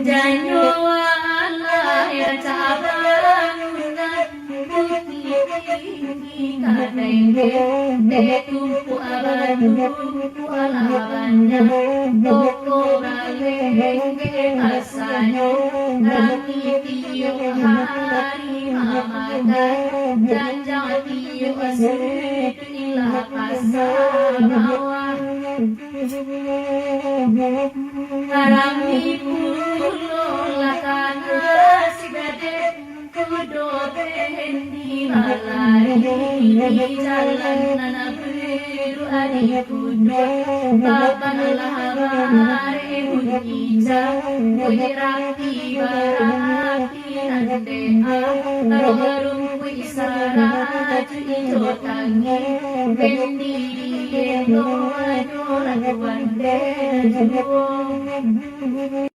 Janyo Allah ya cabanunan putih kadenge detumpu abadu alabanya toko galenge asanyo rami tiyo hari mamata janjang tiyo asri ilah pasabawa Karami pulo lakana sigade kudo bendi malari jalan nana biru adi kudo papan lahare bunyiza kujirati barati nande tarorum kuisara cuito tangi bendi no no